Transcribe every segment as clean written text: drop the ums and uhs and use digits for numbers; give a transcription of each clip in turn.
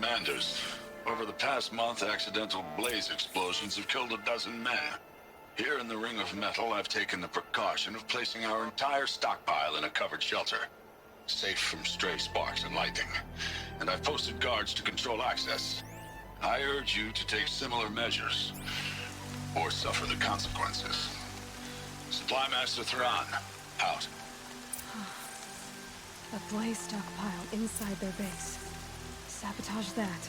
Commanders, over the past month, accidental blaze explosions have killed a dozen men. Here in the Ring of Metal, I've taken the precaution of placing our entire stockpile in a covered shelter, safe from stray sparks and lightning. And I've posted guards to control access. I urge you to take similar measures, or suffer the consequences. Supply Master Thrawn, out. A blaze stockpile inside their base. Sabotage that,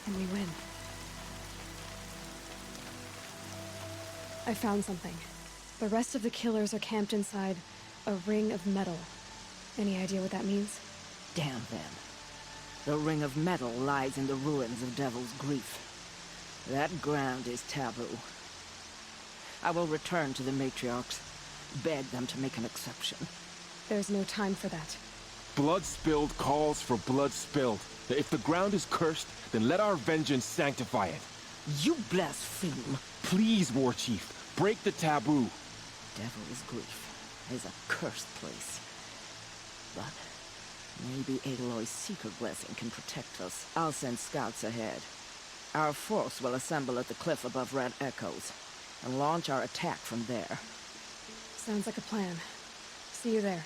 and we win. I found something. The rest of the killers are camped inside a ring of metal. Any idea what that means? Damn them. The Ring of Metal lies in the ruins of Devil's Grief. That ground is taboo. I will return to the Matriarchs, beg them to make an exception. There's no time for that. Blood spilled calls for blood spilled. If the ground is cursed, then let our vengeance sanctify it. You blaspheme! Please, War Chief, break the taboo. Devil's Grief is a cursed place. But maybe Aloy's secret blessing can protect us. I'll send scouts ahead. Our force will assemble at the cliff above Red Echoes, and launch our attack from there. Sounds like a plan. See you there.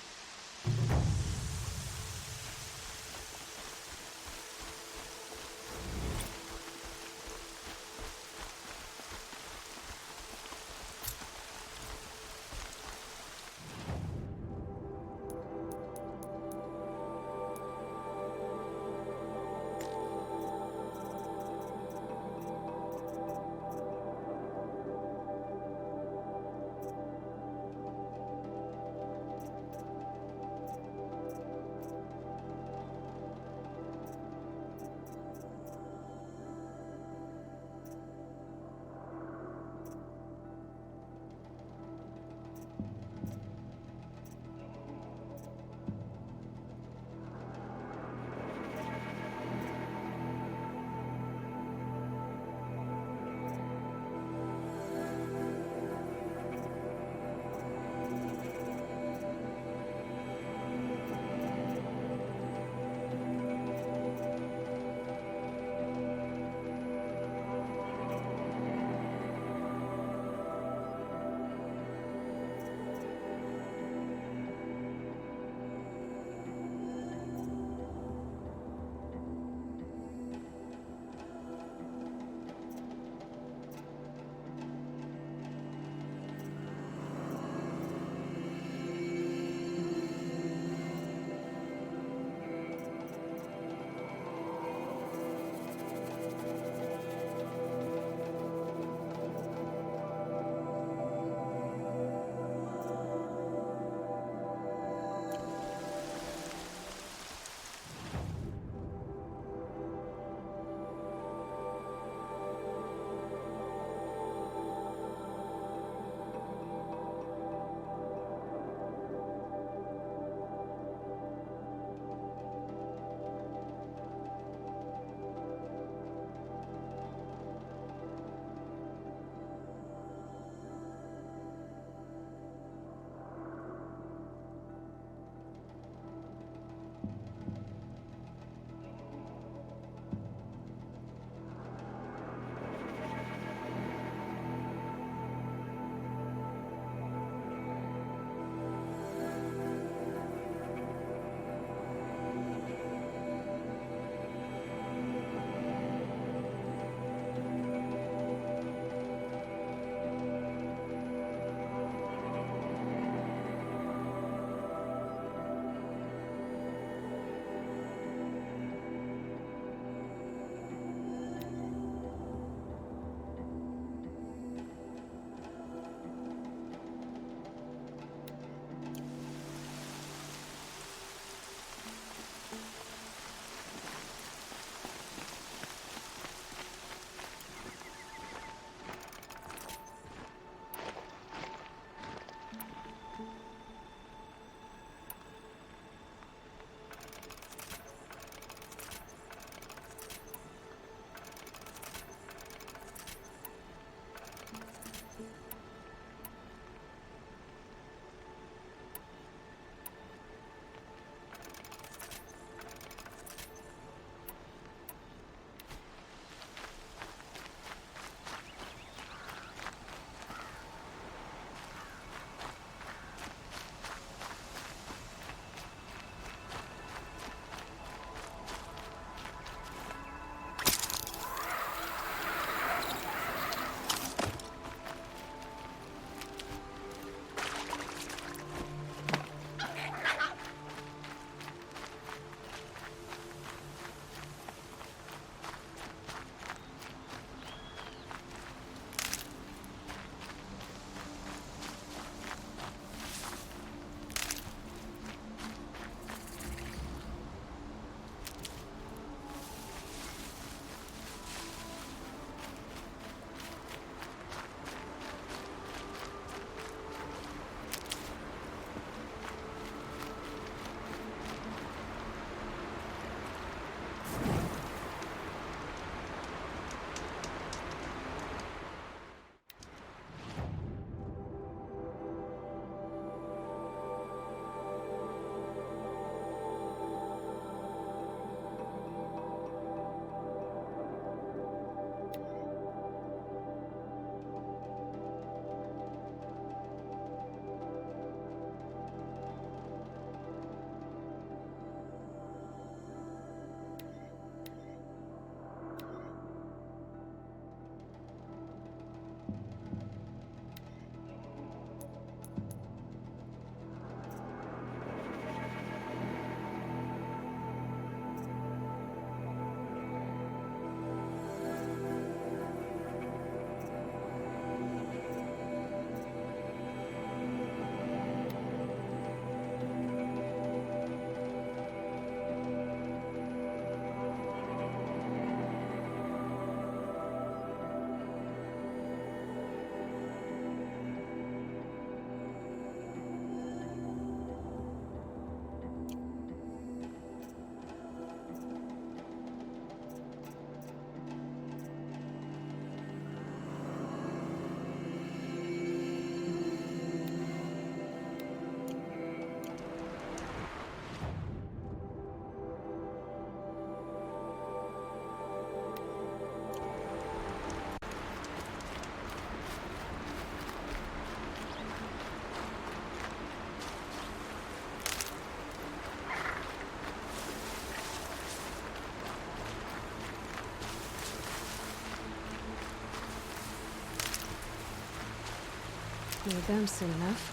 Need them soon enough.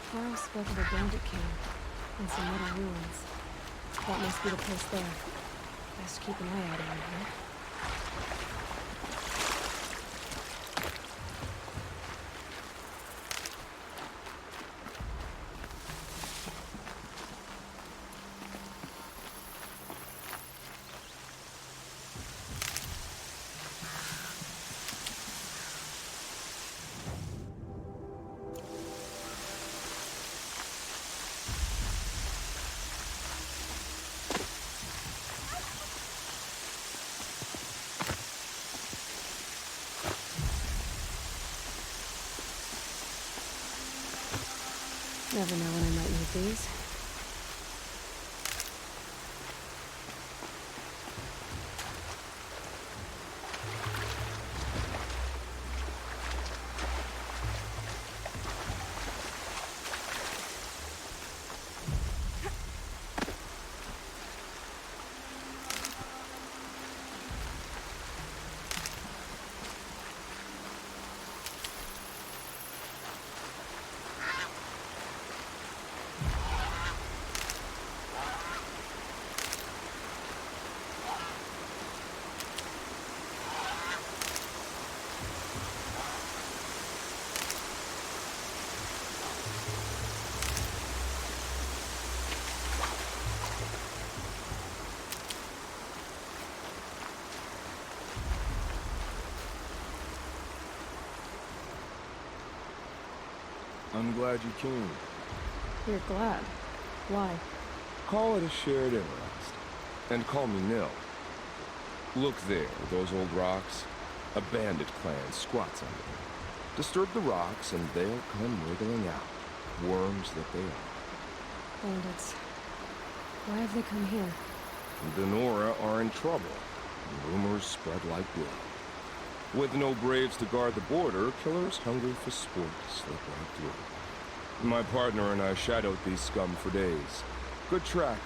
Carl spoke of a bandit camp and some metal ruins. That must be the place there. Best keep an eye out around here. Never know when I might need these. I'm glad you came. You're glad. Why? Call it a shared interest. And call me Nil. Look there, those old rocks. A bandit clan squats under them. Disturb the rocks and they'll come wriggling out. Worms that they are. Bandits. Why have they come here? The Nora are in trouble. Rumors spread like blood. With no braves to guard the border, killers hungry for sport slip right through. My partner and I shadowed these scum for days. Good tracker,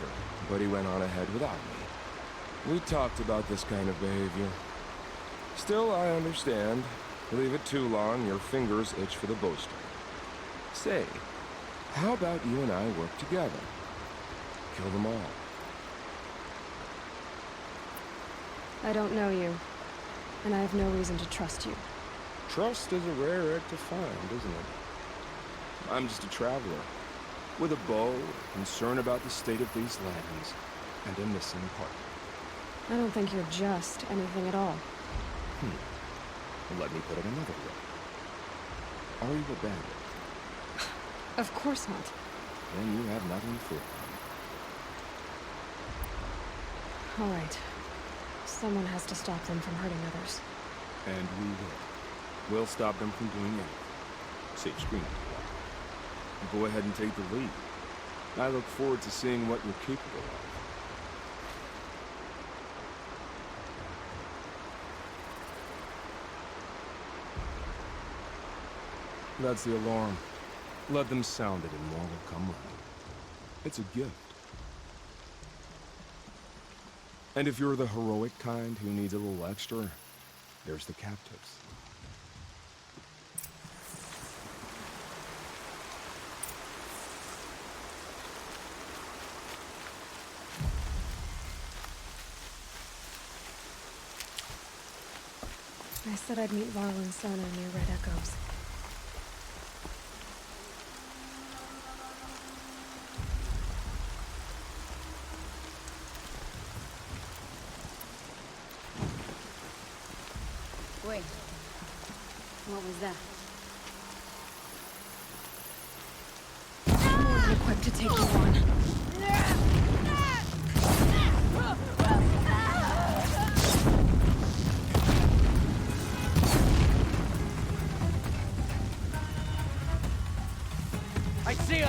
but he went on ahead without me. We talked about this kind of behavior. Still, I understand. Leave it too long, your fingers itch for the bowstring. Say, how about you and I work together? Kill them all. I don't know you, and I have no reason to trust you. Trust is a rare egg to find, isn't it? I'm just a traveler, with a bow, concern about the state of these lands, and a missing partner. I don't think you're just anything at all. Let me put it another way. Are you a bandit? Of course not. Then you have nothing to fear. All right. Someone has to stop them from hurting others. And we will. We'll stop them from doing anything. Safe screen. Go ahead and take the lead. I look forward to seeing what you're capable of. That's the alarm. Let them sound it and more will come running. It's a gift. And if you're the heroic kind who needs a little extra, there's the captives. I said I'd meet Varl and Sona near Red Echoes. Wait. What was that? I'm more than equipped to take you on. I see him!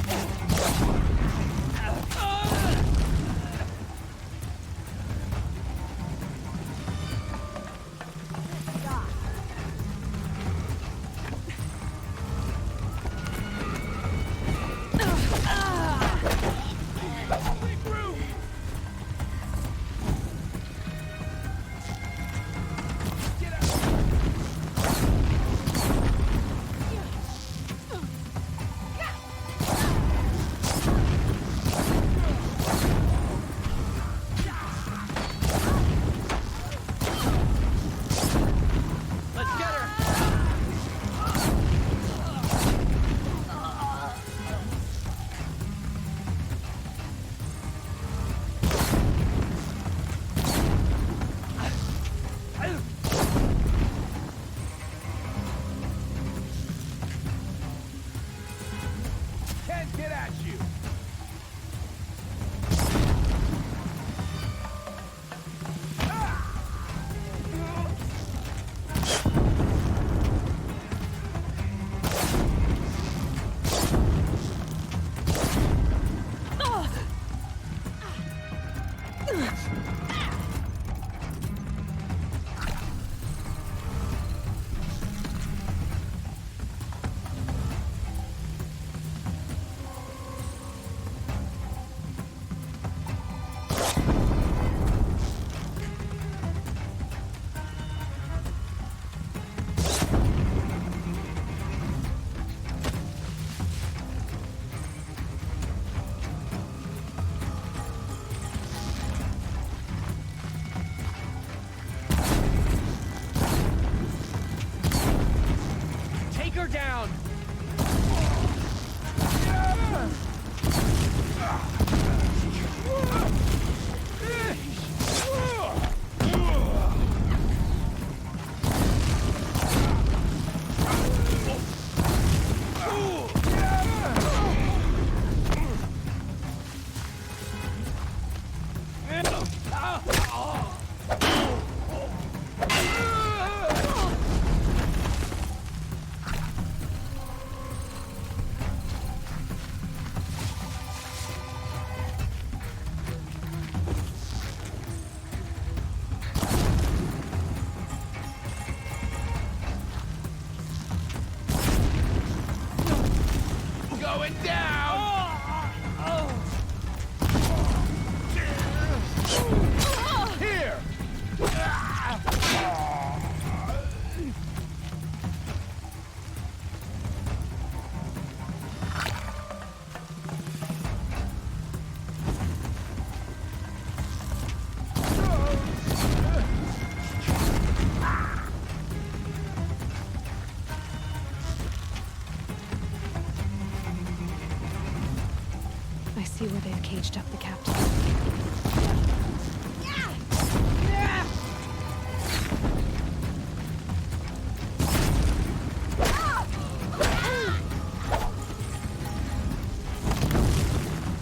see where they've caged up the captain.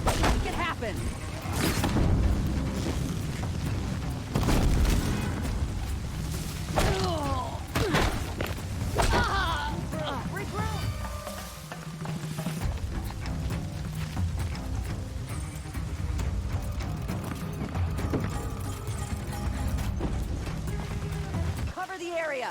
Make it happen! Cover the area!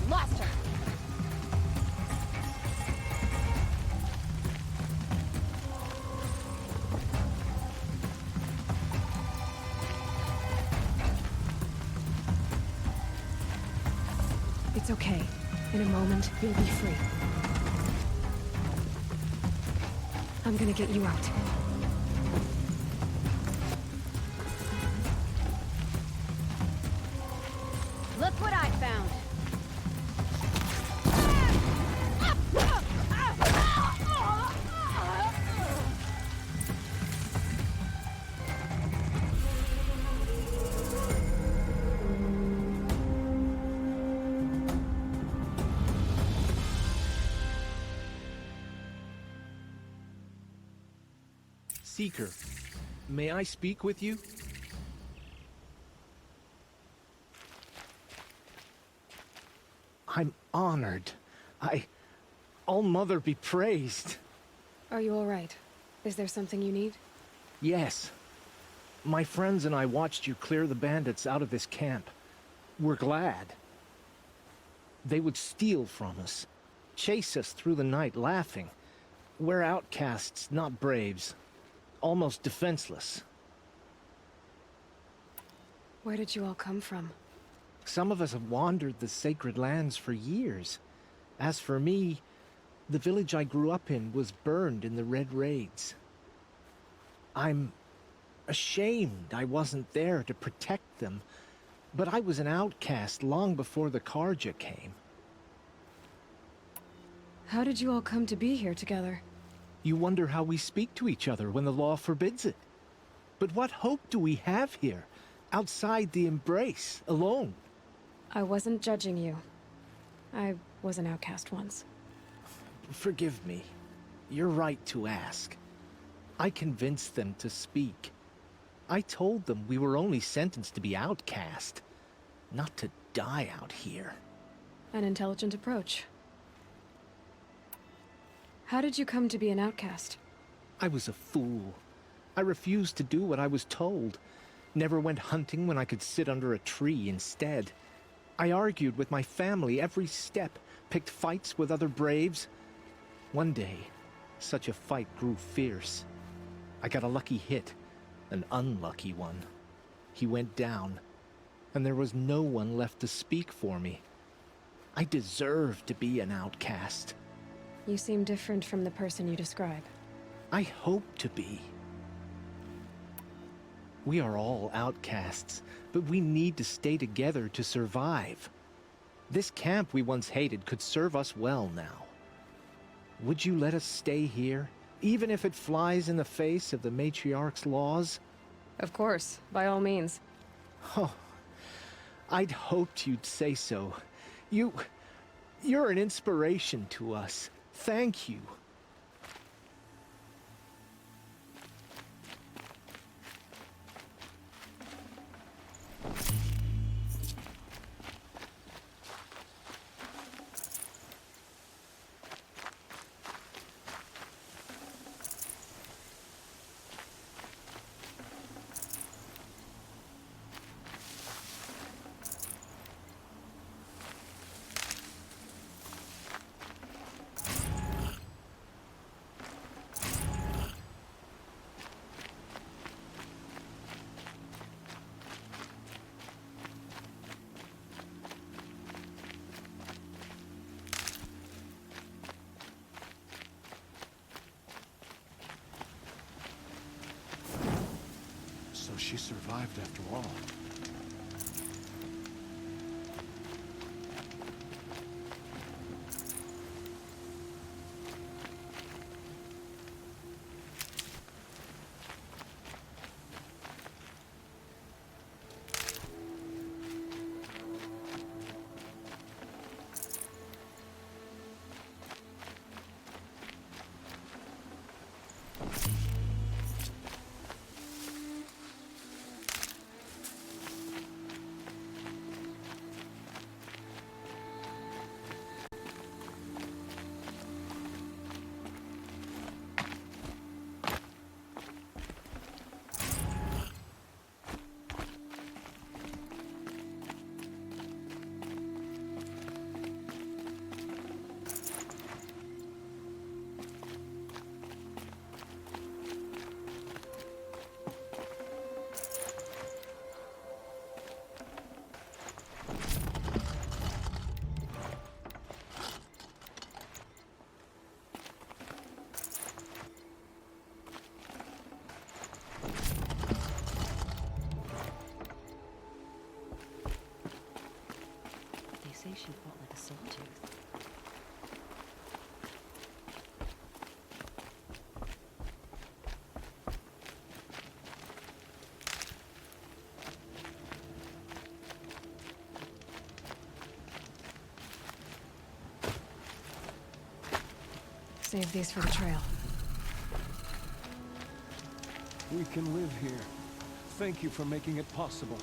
Lost her! It's okay. In a moment, you'll be free. I'm gonna get you out. Look what I found! Seeker, may I speak with you? I'm honored. All-Mother be praised. Are you alright? Is there something you need? Yes. My friends and I watched you clear the bandits out of this camp. We're glad. They would steal from us, chase us through the night laughing. We're outcasts, not braves. Almost defenseless. Where did you all come from? Some of us have wandered the sacred lands for years. As for me, the village I grew up in was burned in the Red Raids. I'm ashamed I wasn't there to protect them, but I was an outcast long before the Karja came. How did you all come to be here together? You wonder how we speak to each other when the law forbids it. But what hope do we have here, outside the embrace, alone? I wasn't judging you. I was an outcast once. Forgive me. You're right to ask. I convinced them to speak. I told them we were only sentenced to be outcast, not to die out here. An intelligent approach. How did you come to be an outcast? I was a fool. I refused to do what I was told. Never went hunting when I could sit under a tree instead. I argued with my family every step, picked fights with other braves. One day, such a fight grew fierce. I got a lucky hit, an unlucky one. He went down, and there was no one left to speak for me. I deserved to be an outcast. You seem different from the person you describe. I hope to be. We are all outcasts, but we need to stay together to survive. This camp we once hated could serve us well now. Would you let us stay here, even if it flies in the face of the Matriarch's laws? Of course, by all means. Oh, I'd hoped you'd say so. You're an inspiration to us. Thank you. she survived after all. They say she fought like a sawtooth. Save these for the trail. We can live here. Thank you for making it possible.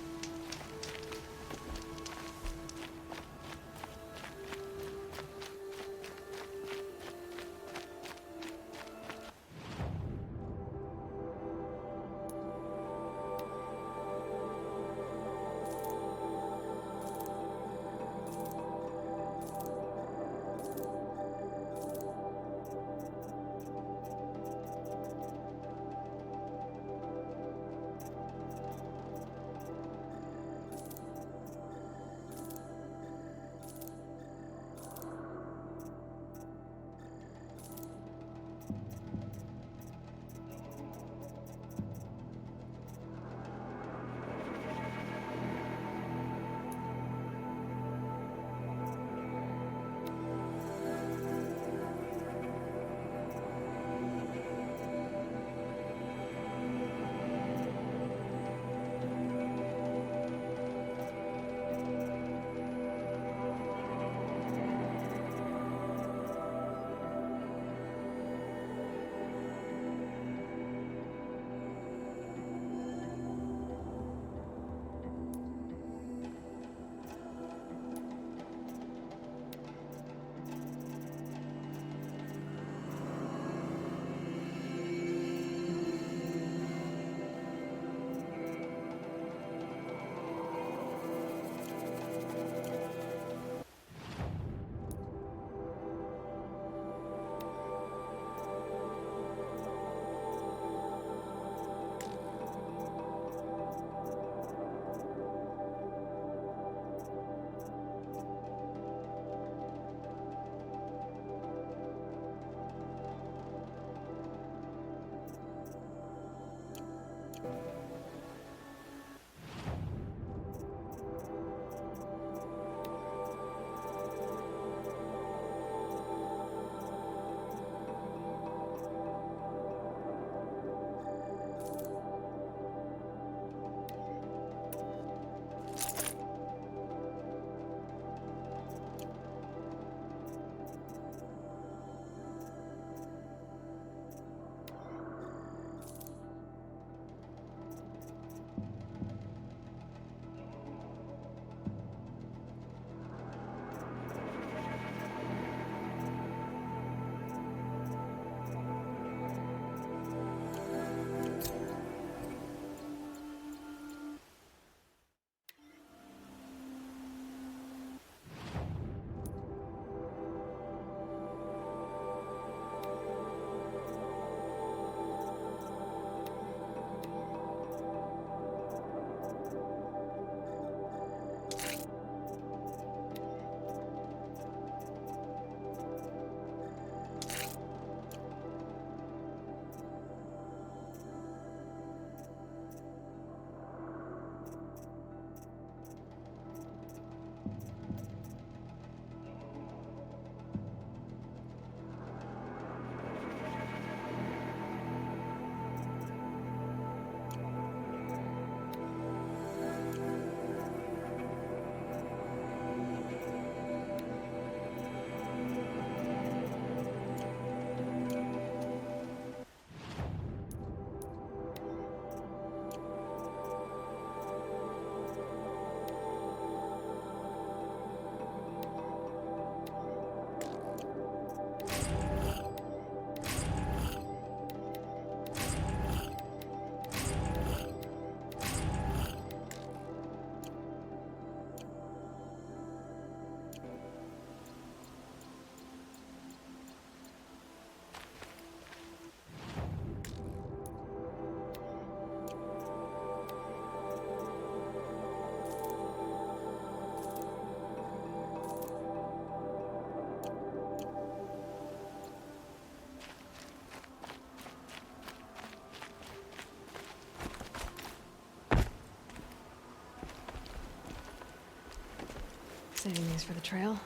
Saving these for the trail.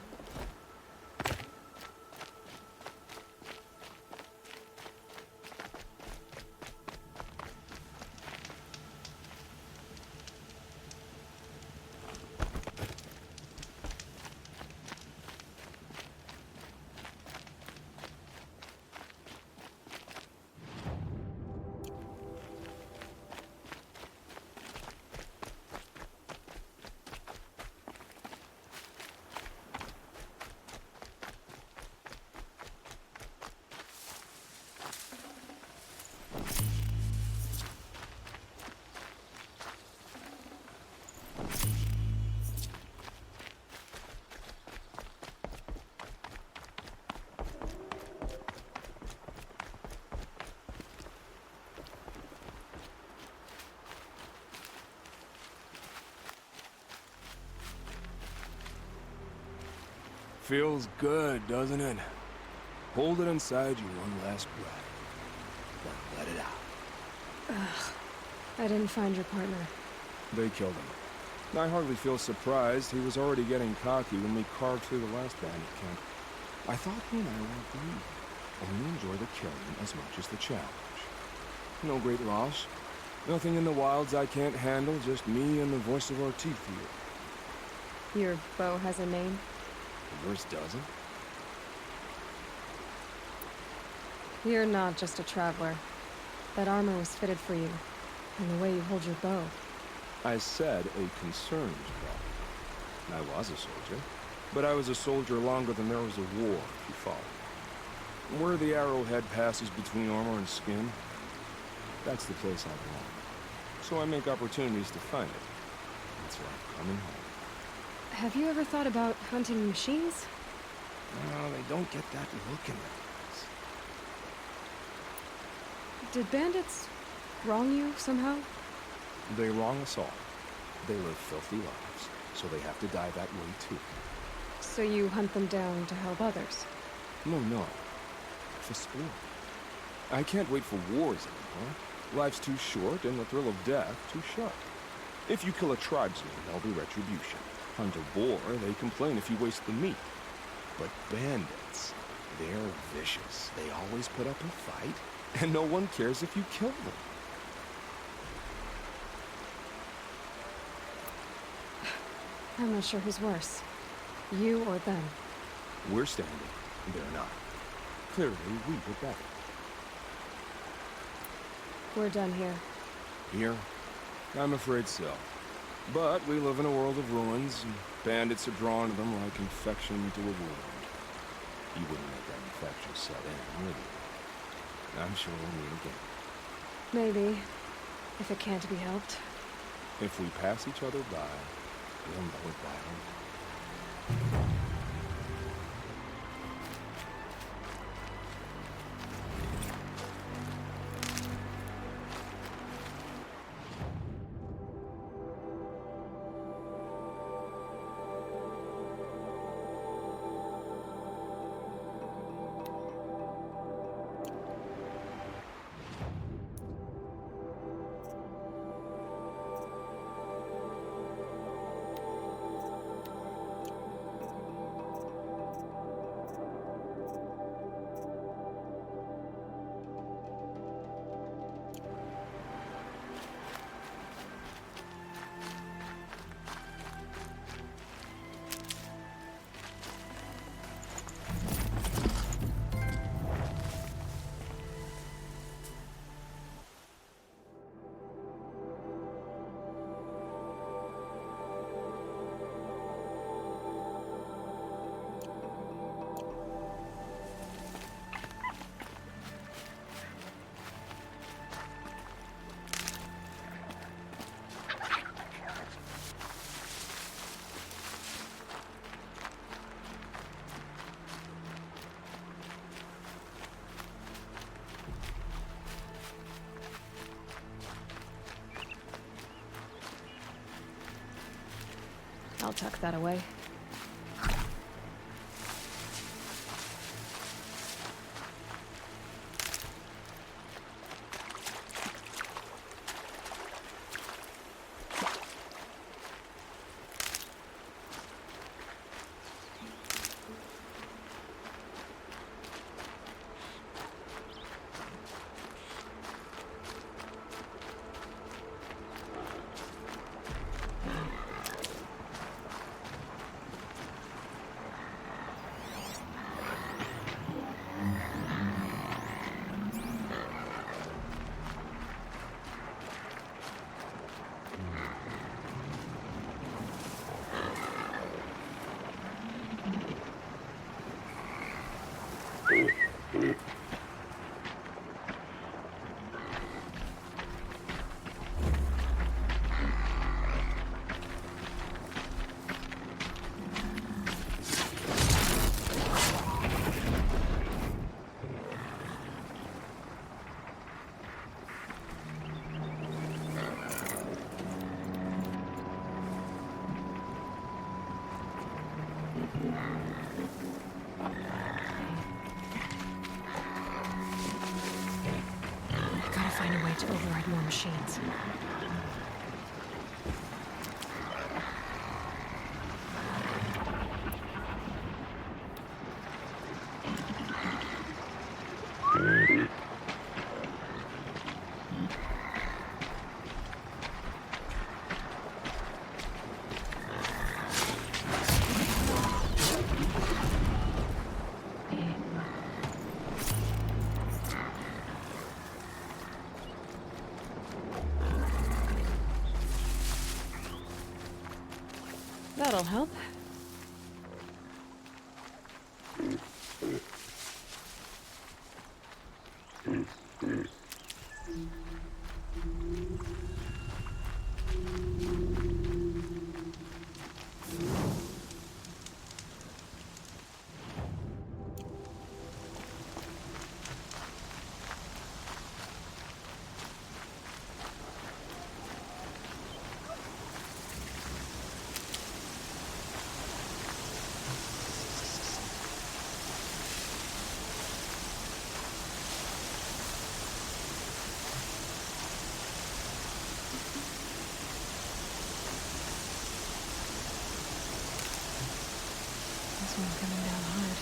Feels good, doesn't it? Hold it inside you one last breath. Then let it out. I didn't find your partner. They killed him. I hardly feel surprised. He was already getting cocky when we carved through the last bandit camp. I thought he and I were agreed. Only enjoy the killing as much as the challenge. No great loss. Nothing in the wilds I can't handle, just me and the voice of our teeth here. Your bow has a name? Yours doesn't? You're not just a traveler. That armor was fitted for you, and the way you hold your bow. I said a concerned traveler. I was a soldier, but I was a soldier longer than there was a war, if you follow. Where the arrowhead passes between armor and skin, that's the place I belong. So I make opportunities to find it. It's like coming home. Have you ever thought about hunting machines? No, they don't get that look in their eyes. Did bandits wrong you somehow? They wrong us all. They live filthy lives, so they have to die that way too. So you hunt them down to help others? No. For sport. I can't wait for wars anymore. Life's too short, and the thrill of death too sharp. If you kill a tribesman, there'll be retribution. Hunt a boar, they complain if you waste the meat. But bandits, they're vicious. They always put up a fight, and no one cares if you kill them. I'm not sure who's worse. You or them. We're standing, they're not. Clearly, we were better. We're done here. Here? I'm afraid so. But we live in a world of ruins, and bandits are drawn to them like infection to a wound. You wouldn't let that infection set in, would you? I'm sure we'll meet again. Maybe. If it can't be helped. If we pass each other by, we'll know it by our name. I'll tuck that away. Gotta find a way to override more machines. That'll help. This one coming down hard.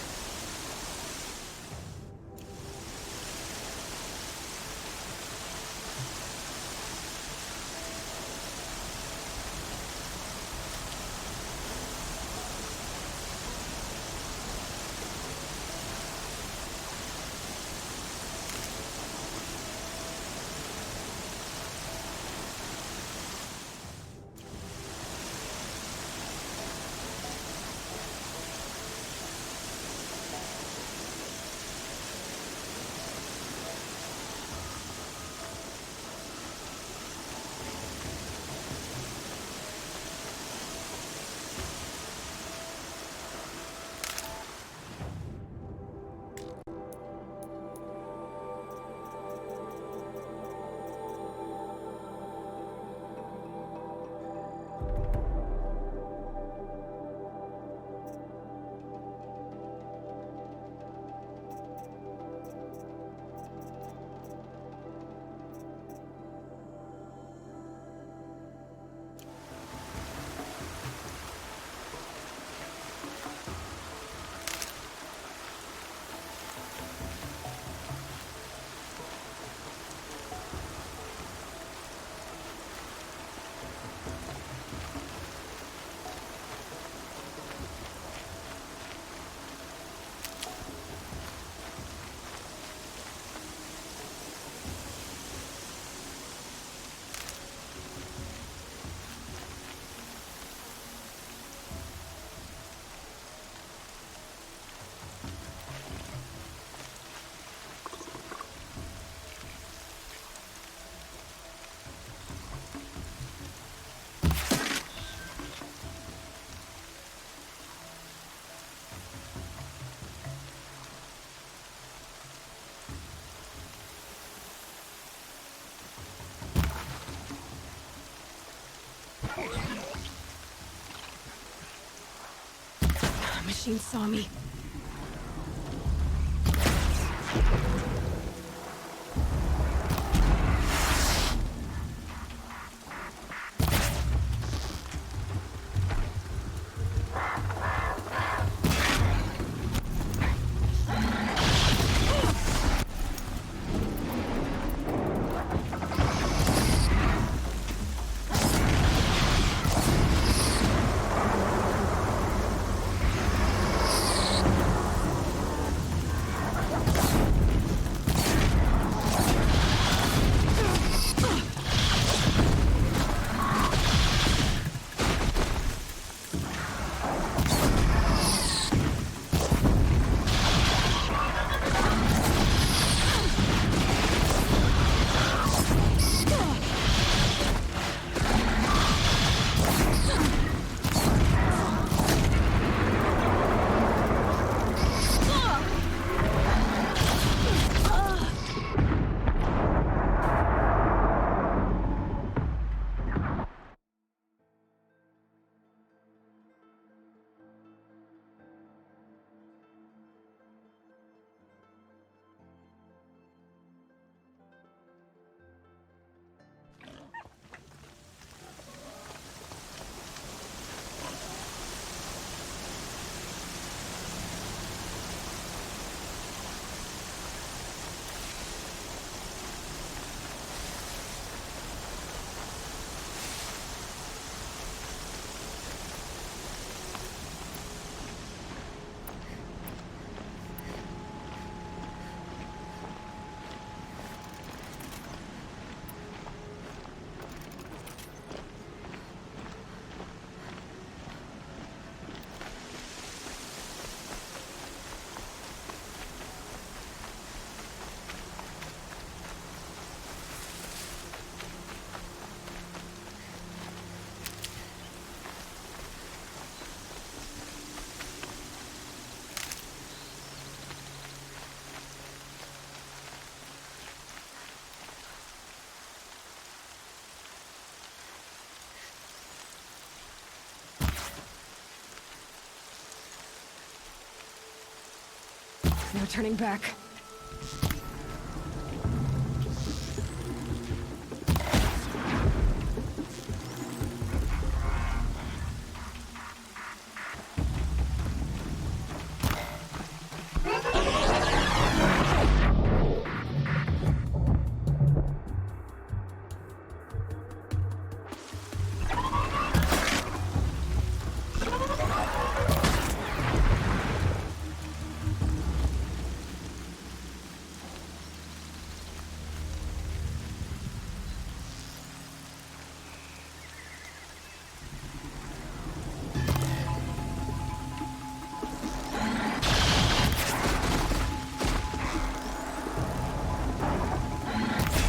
Machine saw me. No turning back.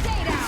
Stay down!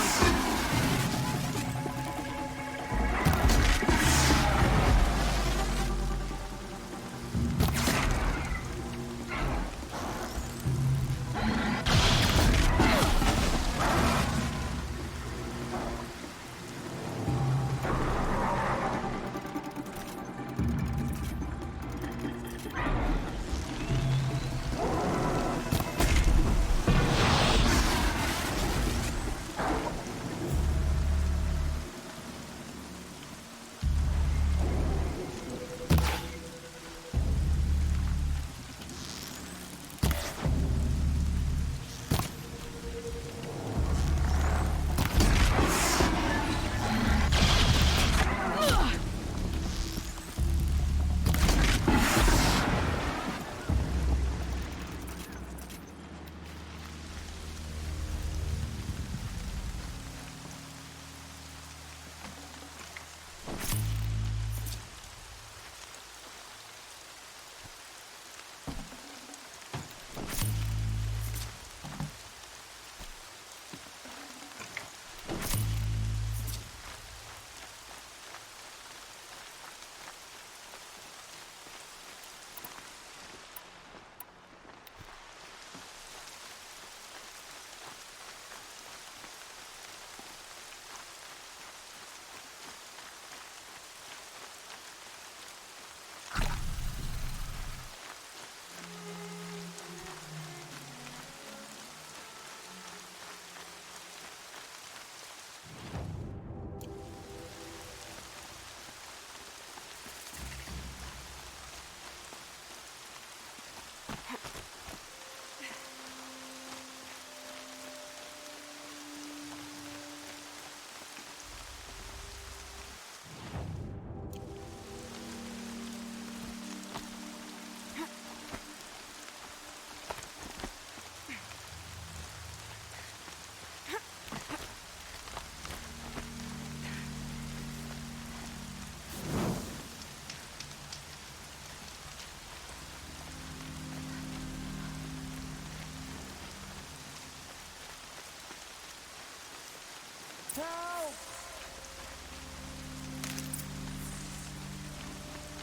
Help!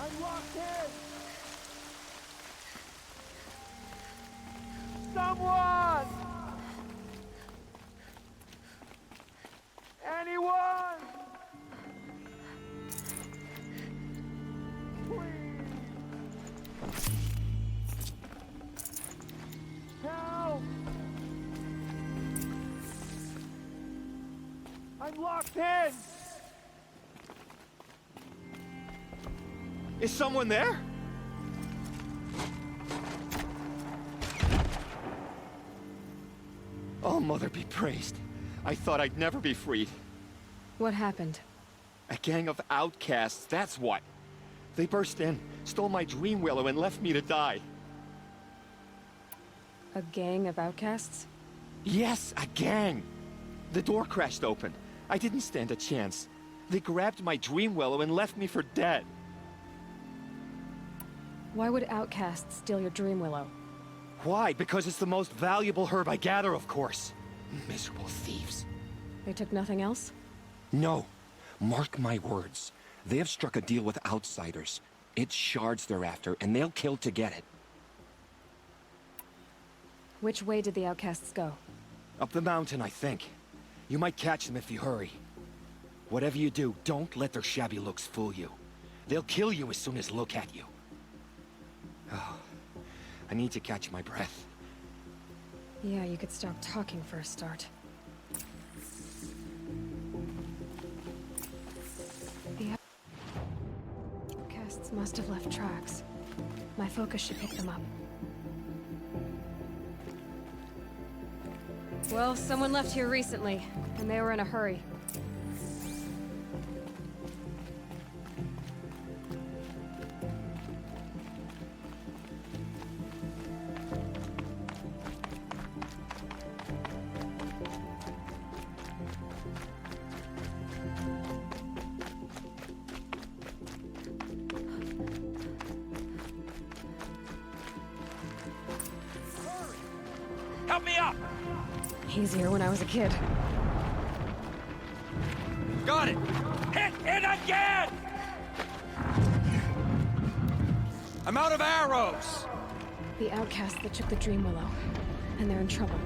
I'm locked in! Someone! Anyone! Please! Help! I'm locked in! Is someone there? Oh, Mother be praised. I thought I'd never be freed. What happened? A gang of outcasts, that's what. They burst in, stole my dream willow, and left me to die. A gang of outcasts? Yes, a gang. The door crashed open. I didn't stand a chance. They grabbed my dream willow and left me for dead. Why would outcasts steal your dream willow? Why? Because it's the most valuable herb I gather, of course. Miserable thieves. They took nothing else? No. Mark my words. They have struck a deal with outsiders. It's shards they're after, and they'll kill to get it. Which way did the outcasts go? Up the mountain, I think. You might catch them if you hurry. Whatever you do, don't let their shabby looks fool you. They'll kill you as soon as look at you. Oh, I need to catch my breath. Yeah, you could stop talking for a start. The outcasts must have left tracks. My focus should pick them up. Well, someone left here recently, and they were in a hurry. Help me up! Easier when I was a kid. Got it! Hit it again! I'm out of arrows! The outcasts that took the Dream Willow, and they're in trouble.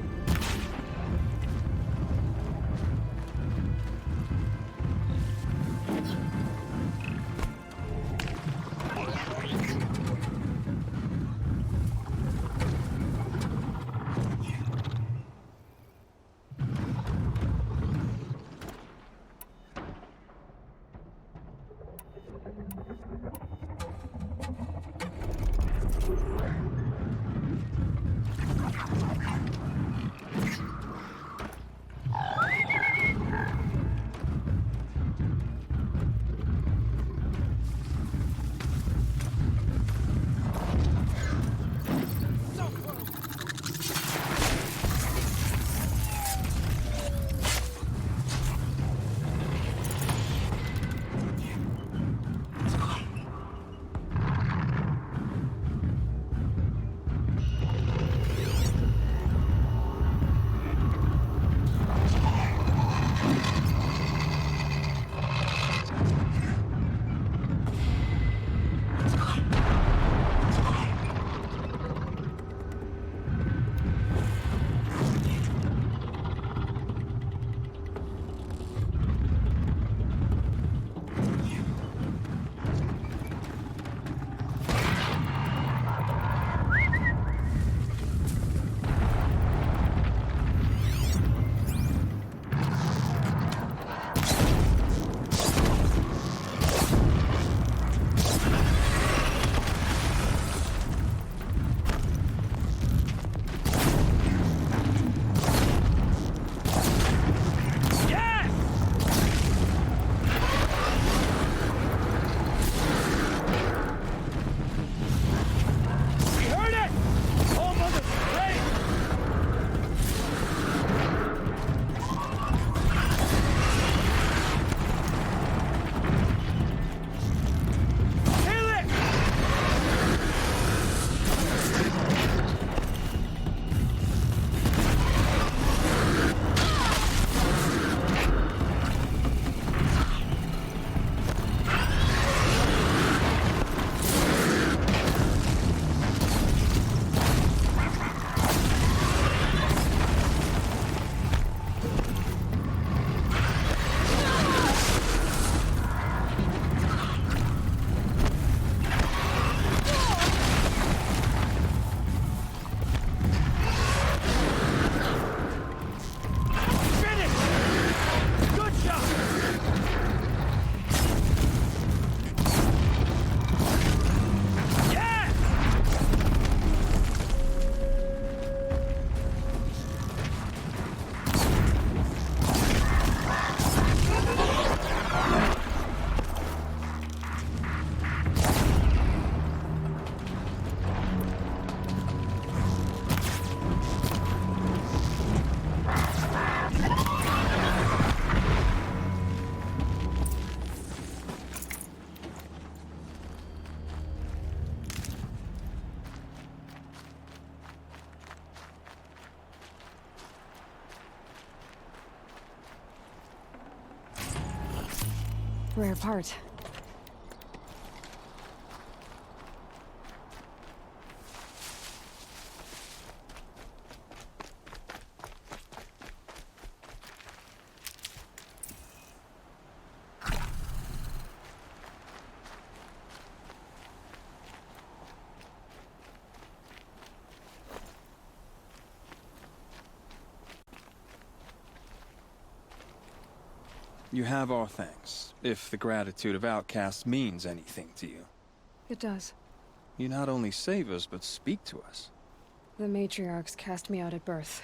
Rare part. You have our thanks, if the gratitude of outcasts means anything to you. It does. You not only save us, but speak to us. The matriarchs cast me out at birth.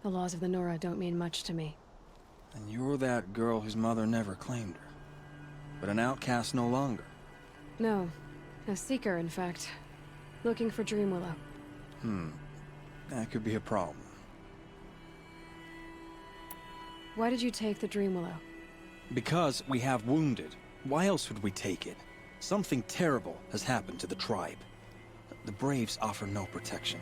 The laws of the Nora don't mean much to me. And you're that girl whose mother never claimed her. But an outcast no longer. No. A seeker, in fact. Looking for Dreamwillow. That could be a problem. Why did you take the Dreamwillow? Because we have wounded. Why else would we take it? Something terrible has happened to the tribe. The Braves offer no protection.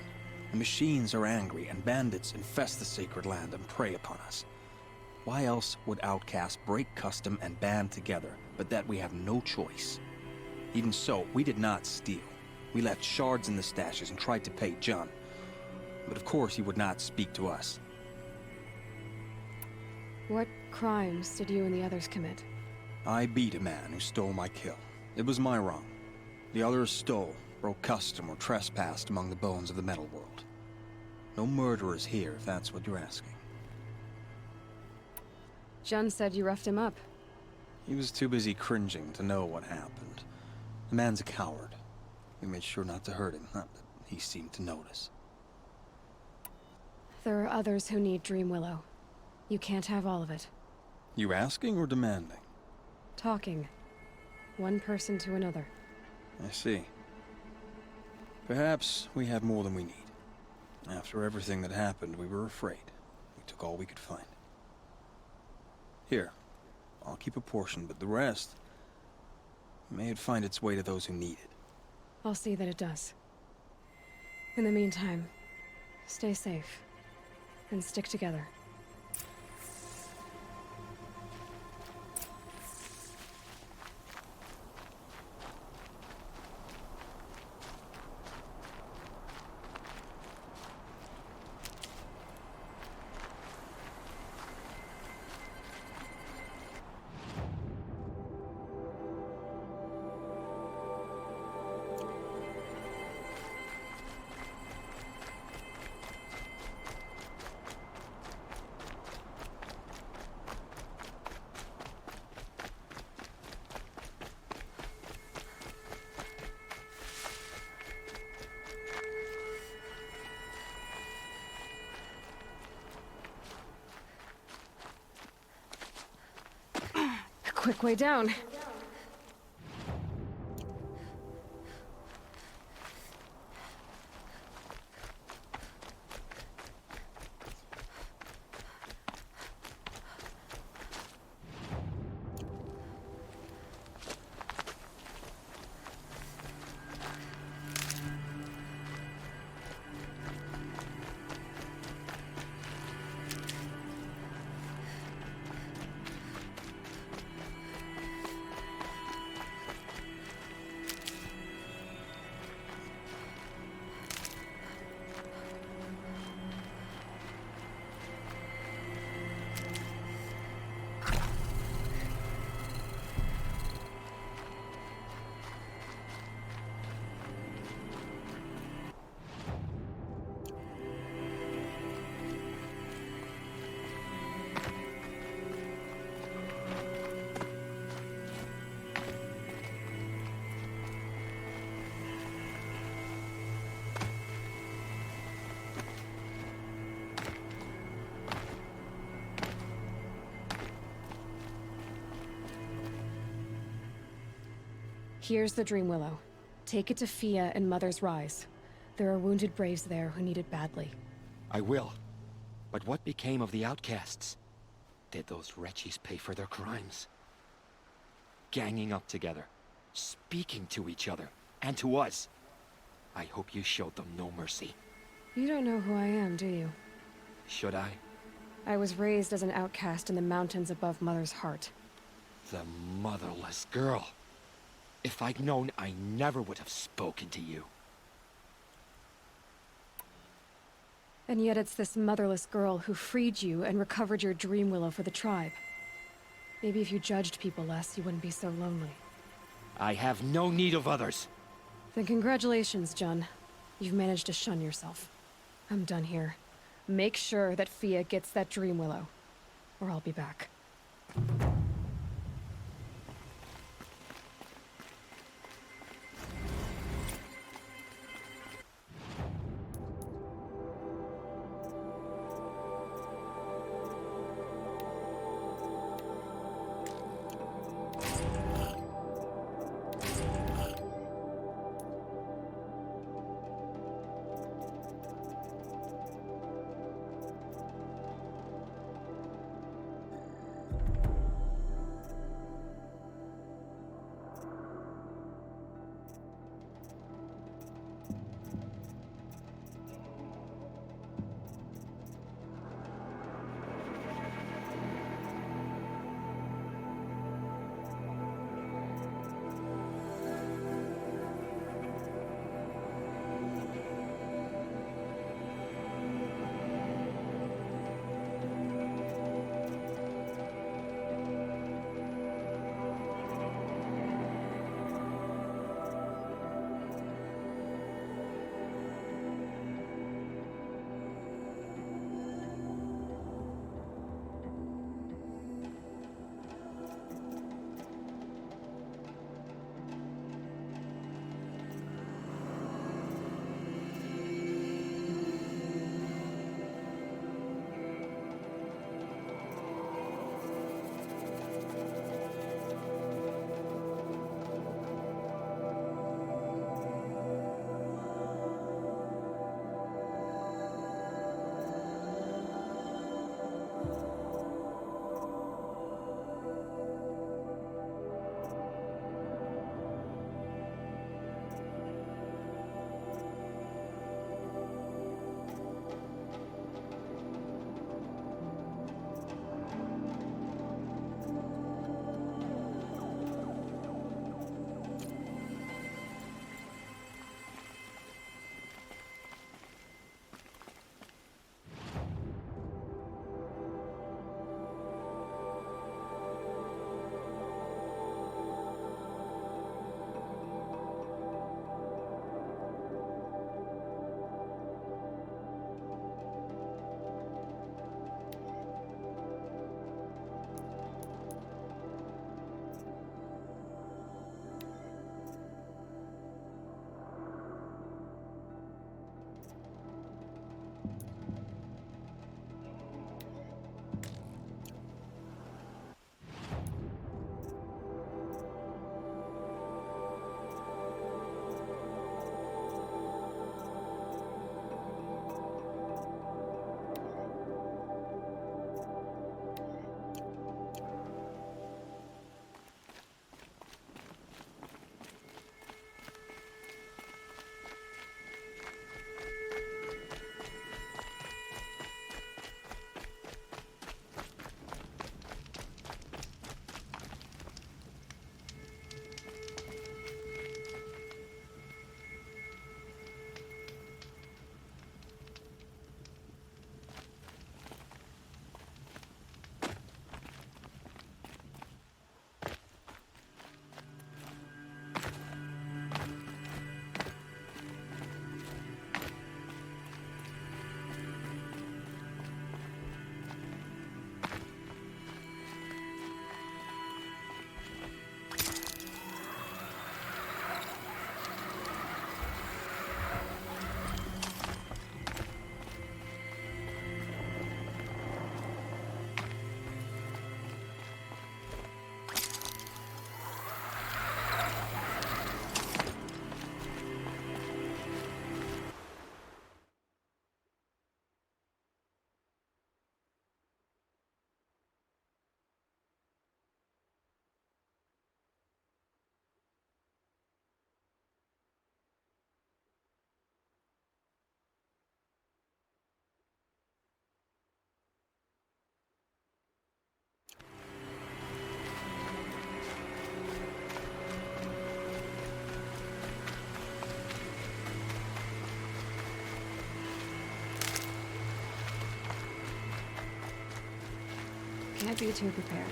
The machines are angry, and bandits infest the sacred land and prey upon us. Why else would outcasts break custom and band together, but that we have no choice? Even so, we did not steal. We left shards in the stashes and tried to pay John. But of course he would not speak to us. What crimes did you and the others commit? I beat a man who stole my kill. It was my wrong. The others stole, broke custom, or trespassed among the bones of the metal world. No murderers here, if that's what you're asking. Jun said you roughed him up. He was too busy cringing to know what happened. The man's a coward. We made sure not to hurt him, not that he seemed to notice. There are others who need Dreamwillow. You can't have all of it. You asking or demanding? Talking. One person to another. I see. Perhaps we have more than we need. After everything that happened, we were afraid. We took all we could find. Here, I'll keep a portion, but the rest... may it find its way to those who need it. I'll see that it does. In the meantime, stay safe. And stick together. Quick way down. Here's the Dreamwillow. Take it to Fia and Mother's Rise. There are wounded Braves there who need it badly. I will. But what became of the outcasts? Did those wretches pay for their crimes? Ganging up together, speaking to each other, and to us. I hope you showed them no mercy. You don't know who I am, do you? Should I? I was raised as an outcast in the mountains above Mother's Heart. The motherless girl. If I'd known, I never would have spoken to you. And yet it's this motherless girl who freed you and recovered your Dreamwillow for the tribe. Maybe if you judged people less, you wouldn't be so lonely. I have no need of others. Then congratulations, Jun. You've managed to shun yourself. I'm done here. Make sure that Fia gets that Dreamwillow, or I'll be back. Can't be too prepared.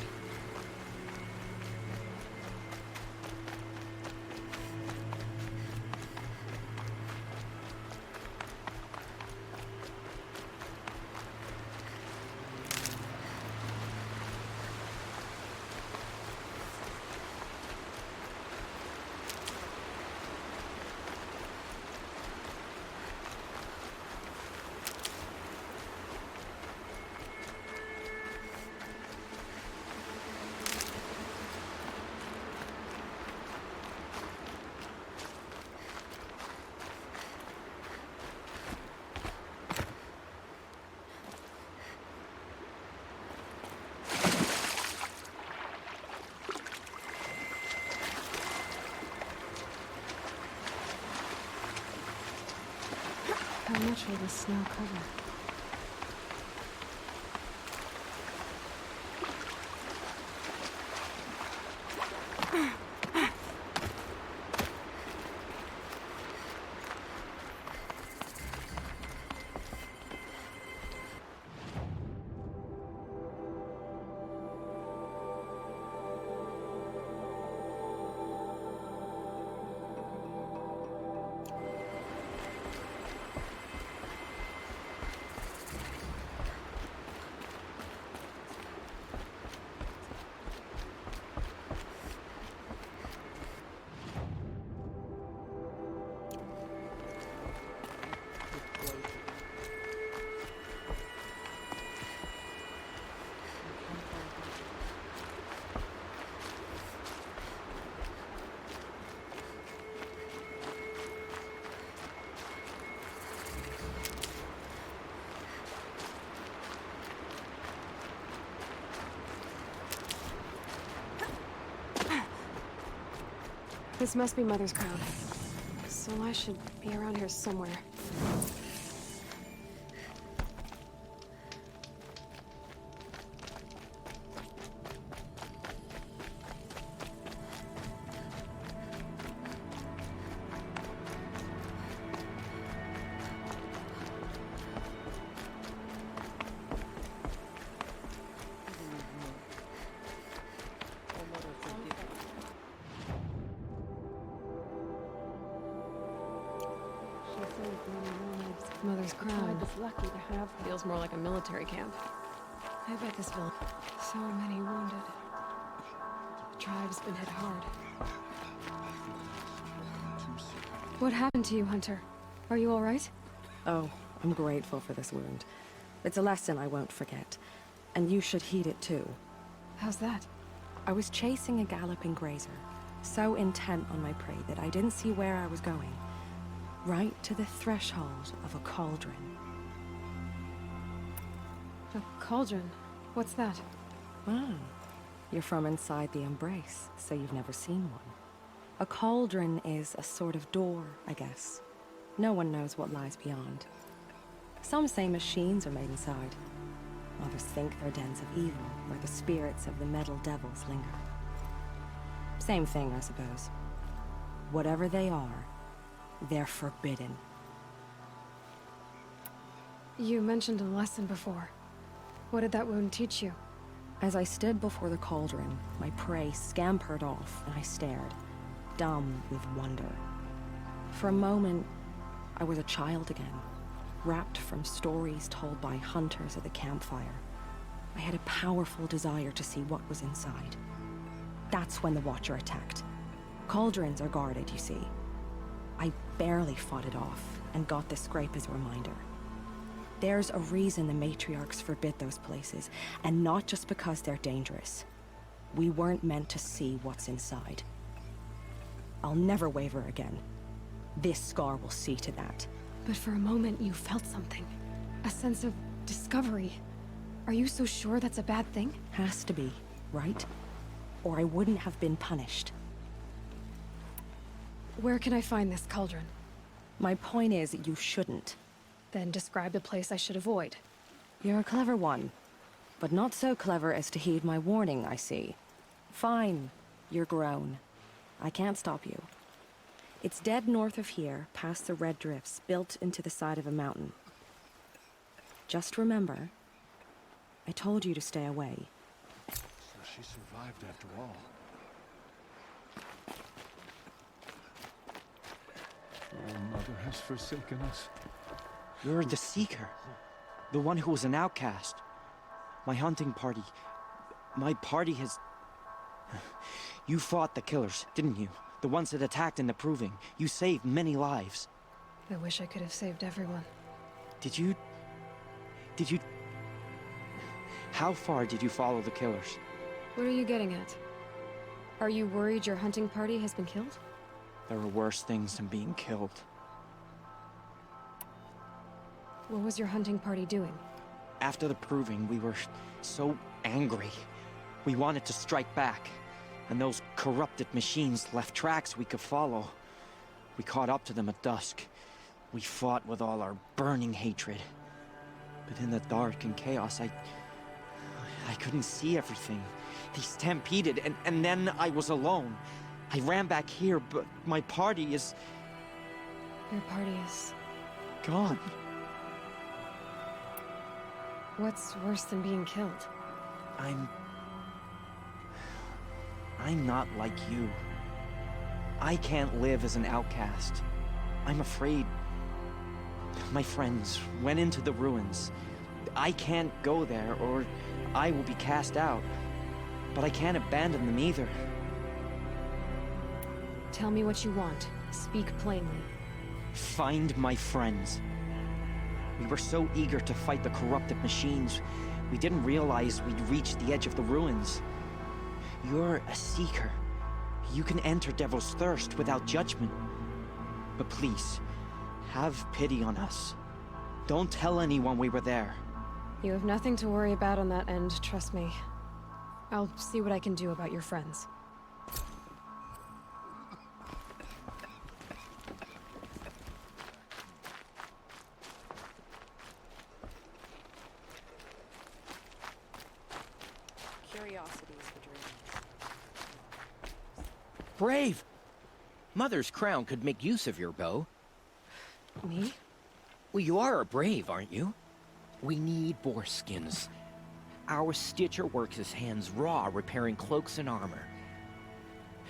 How much will the snow cover? This must be Mother's crown. So I should be around here somewhere. Mother's crown. Is lucky to have. Feels more like a military camp. I bet this village. So many wounded. The tribe's been hit hard. What happened to you, Hunter? Are you all right? Oh, I'm grateful for this wound. It's a lesson I won't forget. And you should heed it too. How's that? I was chasing a galloping grazer, so intent on my prey that I didn't see where I was going. Right to the threshold of a cauldron. A cauldron? What's that? Ah, you're from inside the Embrace, so you've never seen one. A cauldron is a sort of door, I guess. No one knows what lies beyond. Some say machines are made inside. Others think they're dens of evil, where the spirits of the metal devils linger. Same thing, I suppose. Whatever they are, they're forbidden. You mentioned a lesson before. What did that wound teach you? As I stood before the cauldron, my prey scampered off, and I stared, dumb with wonder. For a moment, I was a child again, wrapped from stories told by hunters at the campfire. I had a powerful desire to see what was inside. That's when the Watcher attacked. Cauldrons are guarded, you see. I barely fought it off, and got this scrape as a reminder. There's a reason the matriarchs forbid those places, and not just because they're dangerous. We weren't meant to see what's inside. I'll never waver again. This scar will see to that. But for a moment you felt something. A sense of discovery. Are you so sure that's a bad thing? Has to be, right? Or I wouldn't have been punished. Where can I find this cauldron? My point is, you shouldn't. Then describe the place I should avoid. You're a clever one. But not so clever as to heed my warning, I see. Fine. You're grown. I can't stop you. It's dead north of here, past the red drifts, built into the side of a mountain. Just remember, I told you to stay away. She survived after all. Oh, Mother has forsaken us. You're the Seeker. The one who was an outcast. My hunting party. My party has... You fought the killers, didn't you? The ones that attacked in the Proving. You saved many lives. I wish I could have saved everyone. Did you... How far did you follow the killers? What are you getting at? Are you worried your hunting party has been killed? There are worse things than being killed. What was your hunting party doing? After the Proving, we were so angry. We wanted to strike back. And those corrupted machines left tracks we could follow. We caught up to them at dusk. We fought with all our burning hatred. But in the dark and chaos, I couldn't see everything. They stampeded, and then I was alone. I ran back here, but my party is... Your party is... gone. What's worse than being killed? I'm not like you. I can't live as an outcast. I'm afraid. My friends went into the ruins. I can't go there, or I will be cast out. But I can't abandon them either. Tell me what you want. Speak plainly. Find my friends. We were so eager to fight the corrupted machines, we didn't realize we'd reached the edge of the ruins. You're a Seeker. You can enter Devil's Thirst without judgment. But please, have pity on us. Don't tell anyone we were there. You have nothing to worry about on that end, trust me. I'll see what I can do about your friends. Curiosities for dreams. Brave! Mother's crown could make use of your bow. Me? Well, you are a brave, aren't you? We need boar skins. Our Stitcher works his hands raw repairing cloaks and armor.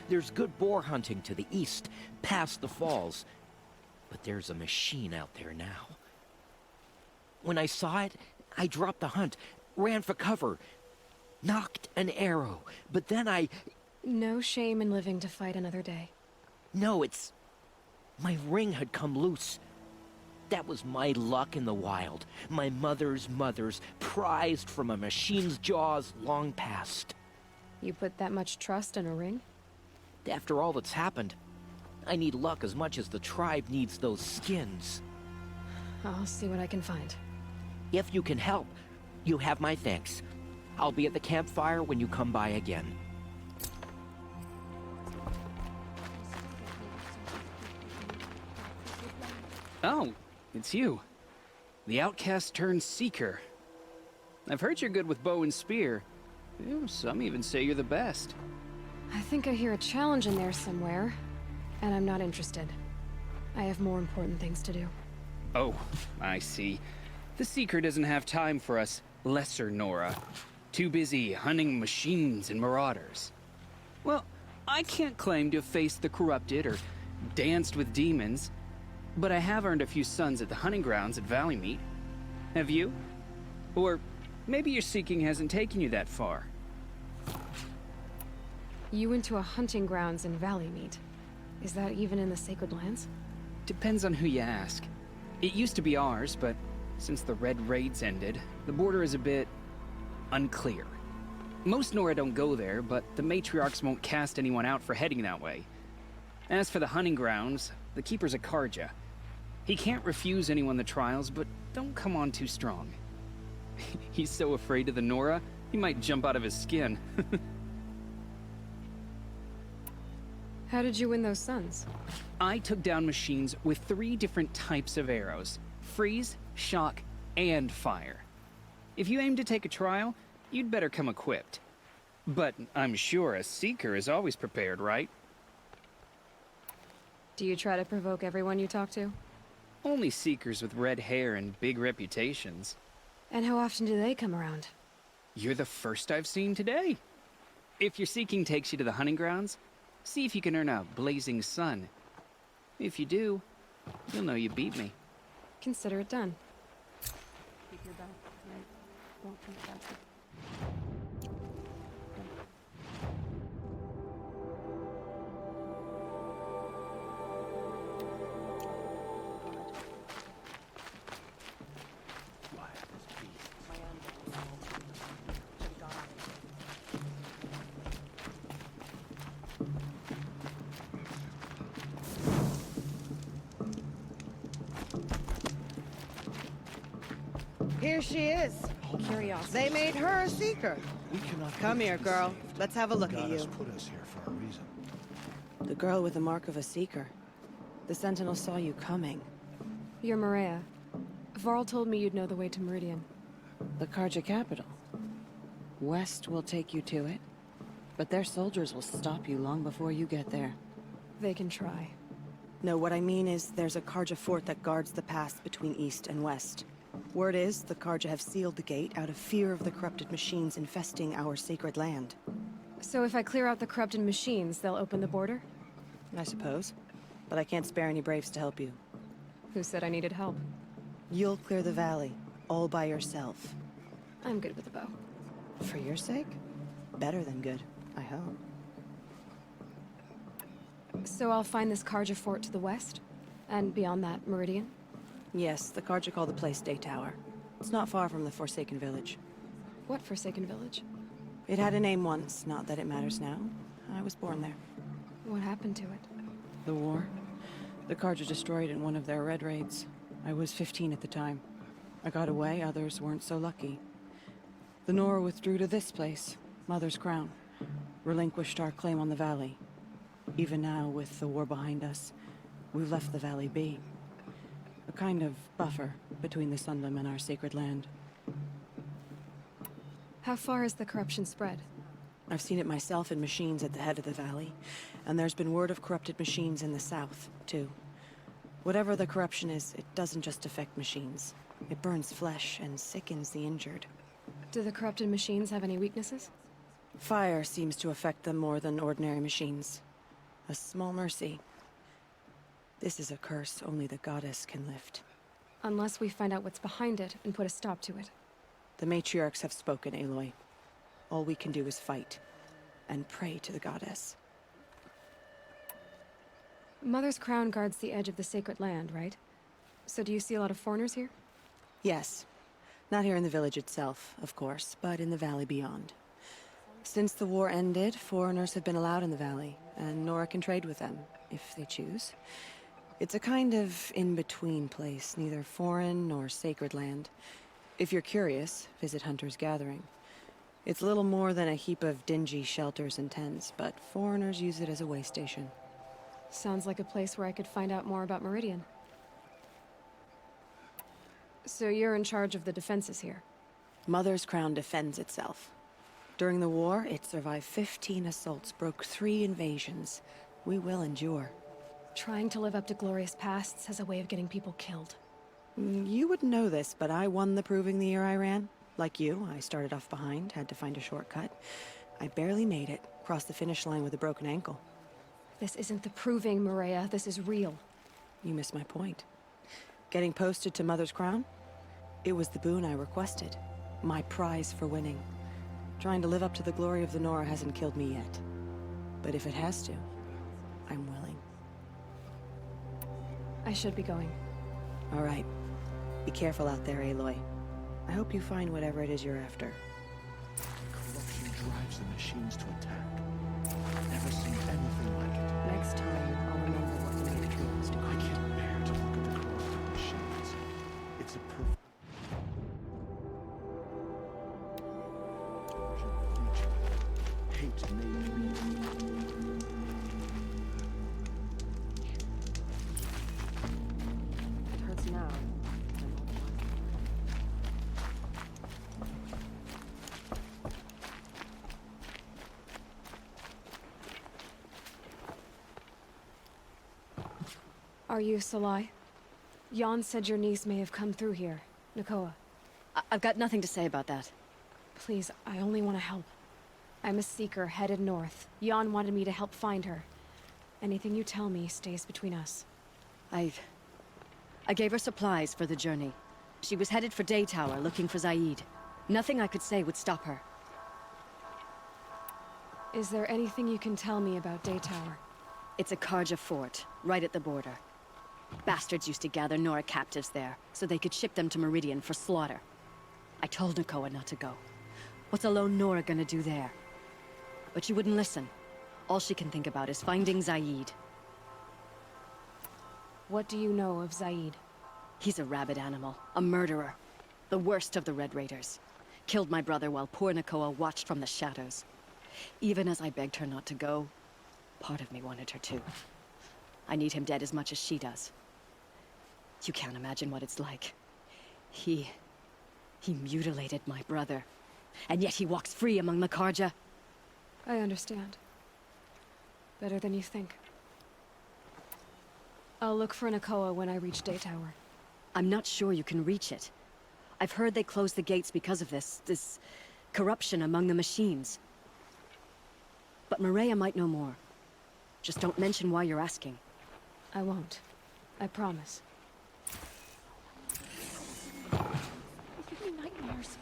There's good boar hunting to the east, past the falls. But there's a machine out there now. When I saw it, I dropped the hunt, ran for cover, knocked an arrow, but then I... No shame in living to fight another day. No, it's... My ring had come loose. That was my luck in the wild. My mother's prized from a machine's jaws long past. You put that much trust in a ring? After all that's happened, I need luck as much as the tribe needs those skins. I'll see what I can find. If you can help, you have my thanks. I'll be at the campfire when you come by again. Oh, it's you. The outcast turned seeker. I've heard you're good with bow and spear. Ew, some even say you're the best. I think I hear a challenge in there somewhere, and I'm not interested. I have more important things to do. Oh, I see. The Seeker doesn't have time for us lesser Nora. Too busy hunting machines and marauders. Well, I can't claim to have faced the corrupted or danced with demons, but I have earned a few sons at the hunting grounds at Valleymeet. Have you? Or maybe your seeking hasn't taken you that far. You went to a hunting grounds in Valleymeet. Is that even in the Sacred Lands? Depends on who you ask. It used to be ours, but since the Red Raids ended, the border is a bit unclear. Most Nora don't go there, but the matriarchs won't cast anyone out for heading that way. As for the hunting grounds, the keeper's a Karja. He can't refuse anyone the trials, but don't come on too strong. He's so afraid of the Nora, he might jump out of his skin. How did you win those sons? I took down machines with 3 different types of arrows: freeze, shock, and fire. If you aim to take a trial, you'd better come equipped. But I'm sure a Seeker is always prepared, right? Do you try to provoke everyone you talk to? Only Seekers with red hair and big reputations. And how often do they come around? You're the first I've seen today. If your seeking takes you to the hunting grounds, see if you can earn a blazing sun. If you do, you'll know you beat me. Consider it done. Keep your back, right? Don't think that's it. Here she is. Curiosity. They made her a seeker. We cannot Come here, girl. Let's have a look at God has you. put us here for a reason. The girl with the mark of a seeker. The Sentinel saw you coming. You're Maria. Varl told me you'd know the way to Meridian. The Carja capital. West will take you to it, but their soldiers will stop you long before you get there. They can try. No, what I mean is there's a Carja fort that guards the pass between East and West. Word is, the Carja have sealed the gate out of fear of the corrupted machines infesting our sacred land. So if I clear out the corrupted machines, they'll open the border? I suppose. But I can't spare any braves to help you. Who said I needed help? You'll clear the valley, all by yourself. I'm good with a bow. For your sake? Better than good, I hope. So I'll find this Carja fort to the west? And beyond that, Meridian? Yes, the Carja call the place Day Tower. It's not far from the Forsaken Village. What Forsaken Village? It had a name once, not that it matters now. I was born there. What happened to it? The war. The Carja destroyed in one of their red raids. I was 15 at the time. I got away, others weren't so lucky. The Nora withdrew to this place, Mother's Crown. Relinquished our claim on the valley. Even now, with the war behind us, we've left the valley be. A kind of buffer between the Sundom and our sacred land. How far has the corruption spread? I've seen it myself in machines at the head of the valley, and there's been word of corrupted machines in the south, too. Whatever the corruption is, it doesn't just affect machines. It burns flesh and sickens the injured. Do the corrupted machines have any weaknesses? Fire seems to affect them more than ordinary machines. A small mercy. This is a curse only the goddess can lift. Unless we find out what's behind it and put a stop to it. The matriarchs have spoken, Aloy. All we can do is fight. And pray to the goddess. Mother's Crown guards the edge of the sacred land, right? So do you see a lot of foreigners here? Yes. Not here in the village itself, of course, but in the valley beyond. Since the war ended, foreigners have been allowed in the valley, and Nora can trade with them, if they choose. It's a kind of in-between place, neither foreign nor sacred land. If you're curious, visit Hunter's Gathering. It's little more than a heap of dingy shelters and tents, but foreigners use it as a way station. Sounds like a place where I could find out more about Meridian. So you're in charge of the defenses here? Mother's Crown defends itself. During the war, it survived 15 assaults, broke 3 invasions. We will endure. Trying to live up to glorious pasts has a way of getting people killed. You wouldn't know this, but I won the proving the year I ran. Like you, I started off behind, had to find a shortcut. I barely made it, crossed the finish line with a broken ankle. This isn't the proving, Maria. This is real. You missed my point. Getting posted to Mother's Crown? It was the boon I requested. My prize for winning. Trying to live up to the glory of the Nora hasn't killed me yet. But if it has to, I'm willing. I should be going. All right. Be careful out there, Aloy. I hope you find whatever it is you're after. Corruption drives the machines to attack. Never seen anything like it. Next time, I'll remember what the matriarchs do. I can't bear to look at the corrupted machines. It's a perfect future. Hate made me. It hurts now. Are you Salai? Jan said your niece may have come through here. Nakoa. I've got nothing to say about that. Please, I only want to help. I'm a seeker headed north. Jan wanted me to help find her. Anything you tell me stays between us. I gave her supplies for the journey. She was headed for Daytower, looking for Zaid. Nothing I could say would stop her. Is there anything you can tell me about Daytower? It's a Karja fort, right at the border. Bastards used to gather Nora captives there, so they could ship them to Meridian for slaughter. I told Nakoa not to go. What's a lone Nora gonna do there? But she wouldn't listen. All she can think about is finding Zaid. What do you know of Zaid? He's a rabid animal, a murderer. The worst of the Red Raiders. Killed my brother while poor Nakoa watched from the shadows. Even as I begged her not to go, part of me wanted her to. I need him dead as much as she does. You can't imagine what it's like. He mutilated my brother. And yet he walks free among the Karja. I understand. Better than you think. I'll look for Nakoa when I reach Daytower. I'm not sure you can reach it. I've heard they closed the gates because of this corruption among the machines. But Maria might know more. Just don't mention why you're asking. I won't. I promise. You give me nightmares.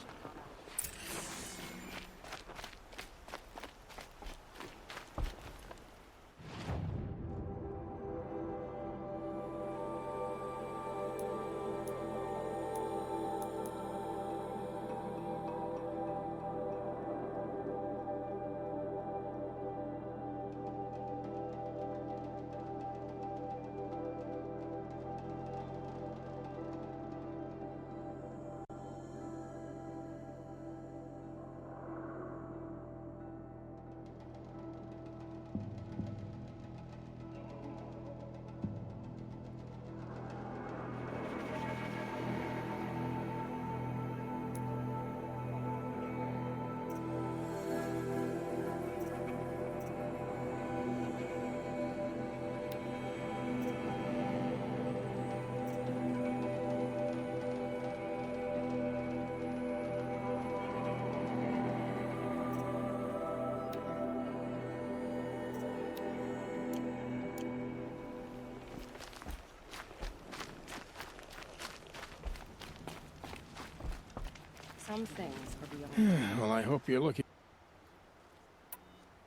Some things are beyond. Well, I hope you're looking.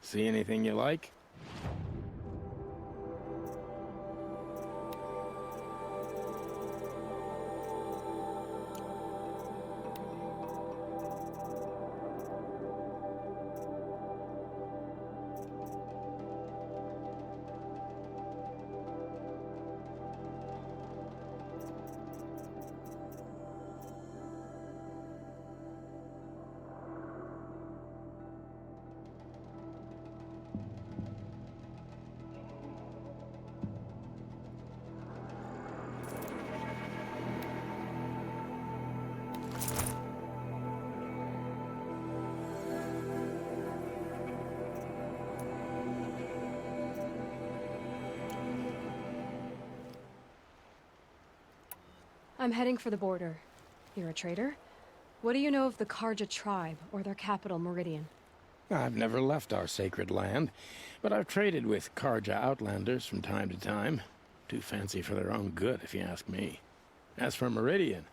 See anything you like? I'm heading for the border. You're a trader? What do you know of the Karja tribe, or their capital, Meridian? I've never left our sacred land, but I've traded with Karja outlanders from time to time. Too fancy for their own good, if you ask me. As for Meridian,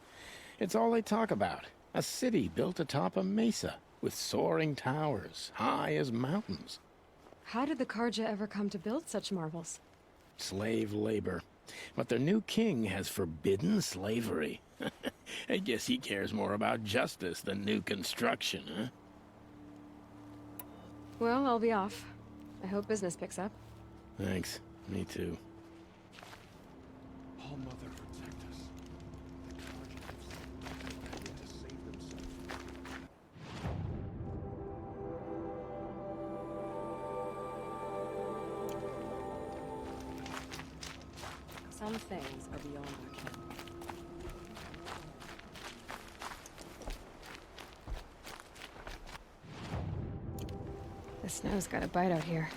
it's all they talk about. A city built atop a mesa, with soaring towers, high as mountains. How did the Karja ever come to build such marvels? Slave labor. But their new king has forbidden slavery. I guess he cares more about justice than new construction, huh? Well, I'll be off. I hope business picks up. Thanks. Me too. All Mother, protect us. The Karja have ready to save themselves. Some things are beyond our ken. The snow's got a bite out here.